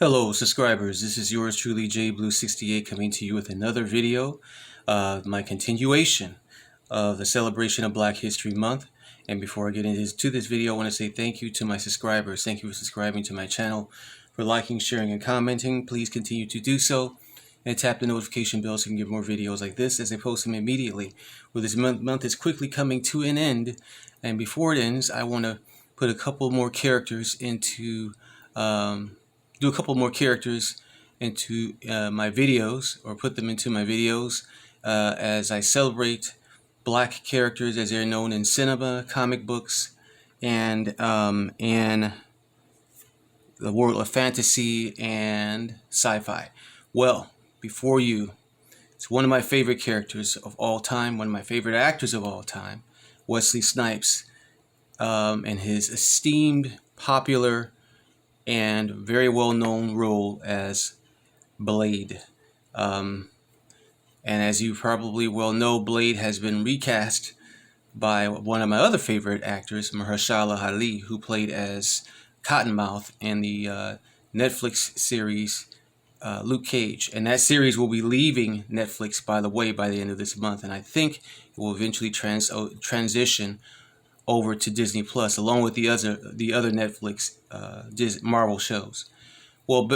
Hello subscribers, this is yours truly JBlue68 coming to you with another video, my continuation of the celebration of Black History Month. And before I get into this video, I want to say thank you to my subscribers. Thank you for subscribing to my channel, for liking, sharing, and commenting. Please continue to do so and tap the notification bell so you can get more videos like this as I post them immediately. Well, this month is quickly coming to an end, and before it ends, I want to put a couple more characters into do a couple more characters into my videos, or put them into my videos as I celebrate black characters as they're known in cinema, comic books, and in the world of fantasy and sci-fi. Well, before you, it's one of my favorite characters of all time, one of my favorite actors of all time, Wesley Snipes, and his esteemed, popular, and very well-known role as Blade. And as you probably well know, Blade has been recast by one of my other favorite actors, Mahershala Ali, who played as Cottonmouth in the Netflix series Luke Cage. And that series will be leaving Netflix, by the way, by the end of this month. And I think it will eventually transition over to Disney Plus, along with the other Netflix Marvel shows. Well,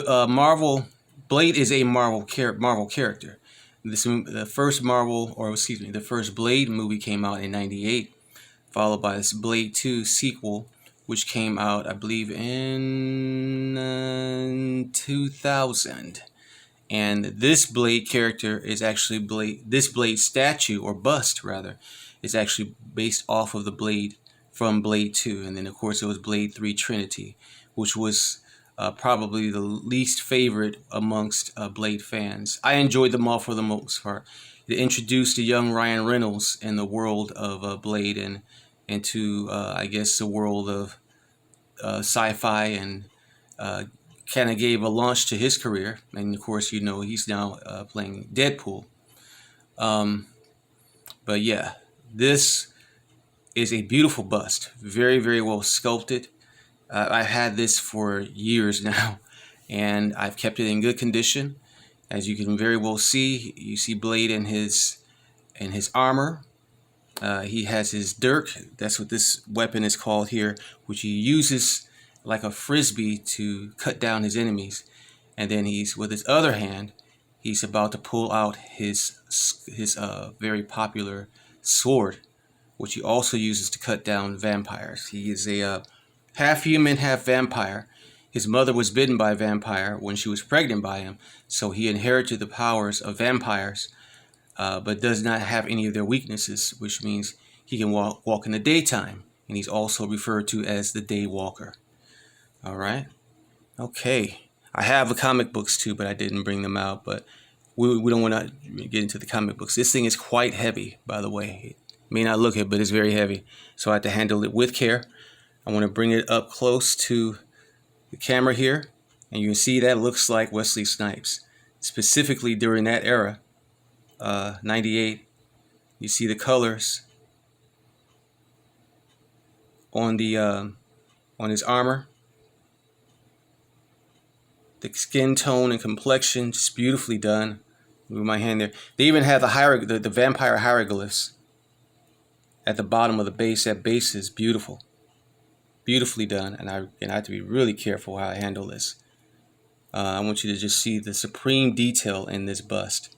Blade is a Marvel character. The first Blade movie came out in '98, followed by this Blade 2 sequel, which came out, I believe, in 2000. And this Blade character is actually this Blade statue, or bust rather, is actually based off of the Blade from Blade 2. And then, of course, it was Blade 3 Trinity, which was probably the least favorite amongst Blade fans. I enjoyed them all for the most part. They introduced the young Ryan Reynolds in the world of Blade and into, I guess, the world of sci-fi, and kind of gave a launch to his career. And, of course, you know, he's now playing Deadpool. But yeah, this is a beautiful bust, very, very well sculpted. I've had this for years now, and I've kept it in good condition. As you can very well see, you see Blade in his armor. He has his dirk. That's what this weapon is called here, which he uses like a frisbee to cut down his enemies. And then he's, with his other hand, he's about to pull out his very popular sword, which he also uses to cut down vampires. He is a half human, half vampire. His mother was bitten by a vampire when she was pregnant by him, so he inherited the powers of vampires, but does not have any of their weaknesses, which means he can walk in the daytime, and he's also referred to as the Day Walker. All right. Okay. I have the comic books too, but I didn't bring them out. But we don't want to get into the comic books. This thing is quite heavy, by the way. It may not look it, but it's very heavy. So I have to handle it with care. I want to bring it up close to the camera here, and you can see that looks like Wesley Snipes, specifically during that era, '98. You see the colors on the on his armor. The skin tone and complexion, just beautifully done. Move my hand there. They even have the vampire hieroglyphs at the bottom of the base. That base is beautiful, beautifully done. And I have to be really careful how I handle this. I want you to just see the supreme detail in this bust.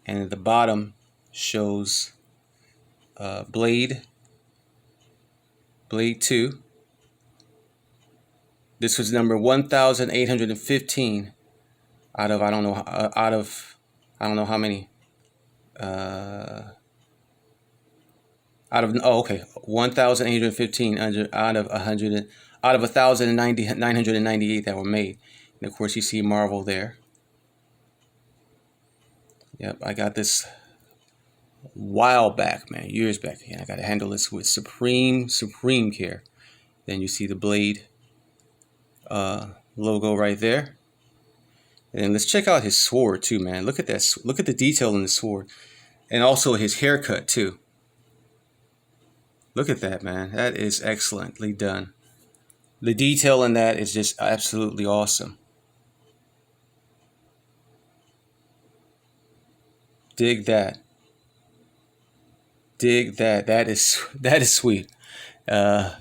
And at the bottom shows Blade 2. This was number 1,815 out of I don't know how many. Out of 1,815 out of 1,998 that were made. And of course, you see Marvel there. Yep, I got this a while back, man, years back, and I got to handle this with supreme care. Then you see the Blade logo right there. And let's check out his sword too, man. Look at that. Look at the detail in the sword, and also his haircut too. Look at that, man. That is excellently done. The detail in that is just absolutely awesome. Dig that. Dig that. That is sweet. And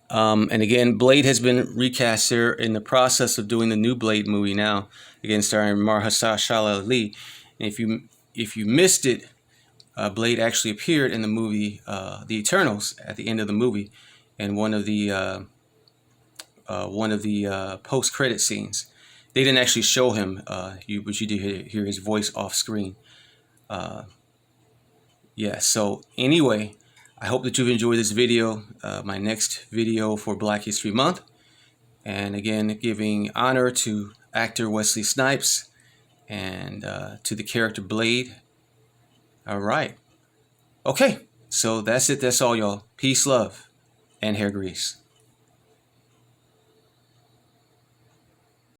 again, Blade has been recast. They're in the process of doing the new Blade movie now, again starring Mahershala Ali. And if you missed it, Blade actually appeared in the movie The Eternals at the end of the movie, and one of the post-credit scenes. They didn't actually show him, but you did hear his voice off screen. Yeah. So anyway, I hope that you've enjoyed this video. My next video for Black History Month, and again giving honor to actor Wesley Snipes and to the character Blade. All right. Okay. So that's it. That's all, y'all. Peace, love, and hair grease.